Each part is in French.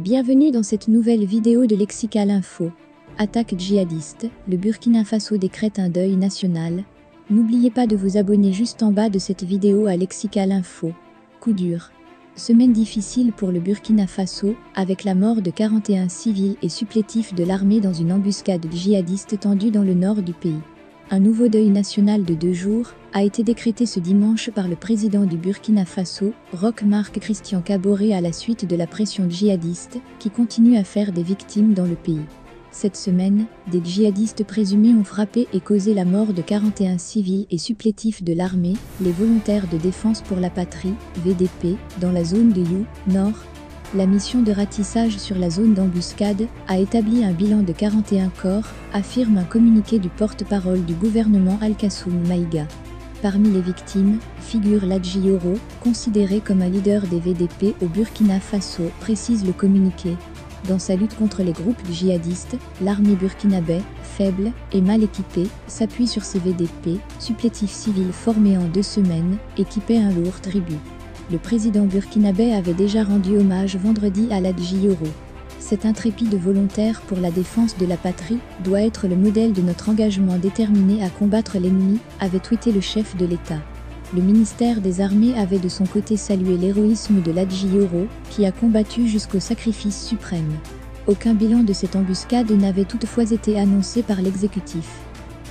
Bienvenue dans cette nouvelle vidéo de Lexical Info. Attaque djihadiste, le Burkina Faso décrète un deuil national. N'oubliez pas de vous abonner juste en bas de cette vidéo à Lexical Info. Coup dur. Semaine difficile pour le Burkina Faso, avec la mort de 41 civils et supplétifs de l'armée dans une embuscade djihadiste tendue dans le nord du pays. Un nouveau deuil national de 2 jours a été décrété ce dimanche par le président du Burkina Faso, Roch Marc Christian Kaboré, à la suite de la pression djihadiste qui continue à faire des victimes dans le pays. Cette semaine, des djihadistes présumés ont frappé et causé la mort de 41 civils et supplétifs de l'armée, les volontaires de défense pour la patrie, VDP, dans la zone de You, Nord. La mission de ratissage sur la zone d'embuscade a établi un bilan de 41 corps, affirme un communiqué du porte-parole du gouvernement Al-Kassoum Maïga. Parmi les victimes, figure Ladji Yoro, considéré comme un leader des VDP au Burkina Faso, précise le communiqué. Dans sa lutte contre les groupes djihadistes, l'armée burkinabé, faible et mal équipée, s'appuie sur ses VDP, supplétifs civils formés en 2 semaines, équipés un lourd tribut. Le président burkinabé avait déjà rendu hommage vendredi à Ladji Yoro. Cet intrépide volontaire pour la défense de la patrie doit être le modèle de notre engagement déterminé à combattre l'ennemi, avait tweeté le chef de l'État. Le ministère des Armées avait de son côté salué l'héroïsme de Ladji Yoro, qui a combattu jusqu'au sacrifice suprême. Aucun bilan de cette embuscade n'avait toutefois été annoncé par l'exécutif.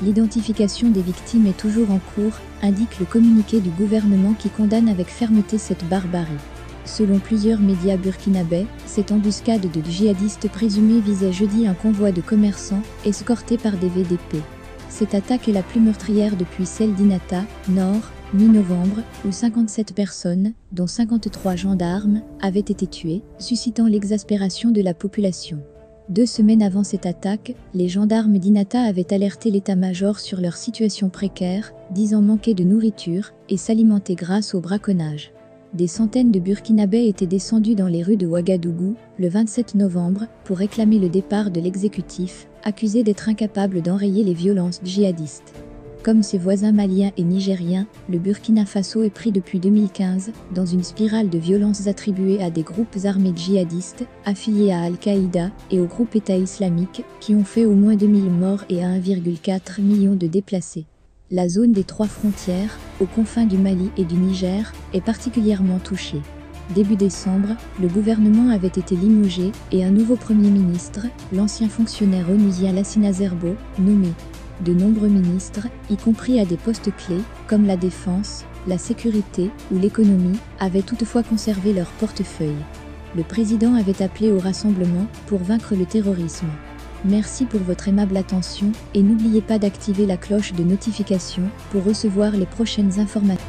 L'identification des victimes est toujours en cours, indique le communiqué du gouvernement qui condamne avec fermeté cette barbarie. Selon plusieurs médias burkinabés, cette embuscade de djihadistes présumés visait jeudi un convoi de commerçants, escorté par des VDP. Cette attaque est la plus meurtrière depuis celle d'Inata, Nord, mi-novembre, où 57 personnes, dont 53 gendarmes, avaient été tuées, suscitant l'exaspération de la population. 2 semaines avant cette attaque, les gendarmes d'Inata avaient alerté l'état-major sur leur situation précaire, disant manquer de nourriture et s'alimenter grâce au braconnage. Des centaines de Burkinabés étaient descendus dans les rues de Ouagadougou, le 27 novembre, pour réclamer le départ de l'exécutif, accusé d'être incapable d'enrayer les violences djihadistes. Comme ses voisins maliens et nigériens, le Burkina Faso est pris depuis 2015 dans une spirale de violences attribuées à des groupes armés djihadistes, affiliés à Al-Qaïda et au groupe État islamique, qui ont fait au moins 2000 morts et 1,4 million de déplacés. La zone des 3 frontières, aux confins du Mali et du Niger, est particulièrement touchée. Début décembre, le gouvernement avait été limogé et un nouveau Premier ministre, l'ancien fonctionnaire onusien Lassina Zerbo, nommé. De nombreux ministres, y compris à des postes clés, comme la défense, la sécurité ou l'économie, avaient toutefois conservé leur portefeuille. Le président avait appelé au rassemblement pour vaincre le terrorisme. Merci pour votre aimable attention et n'oubliez pas d'activer la cloche de notification pour recevoir les prochaines informations.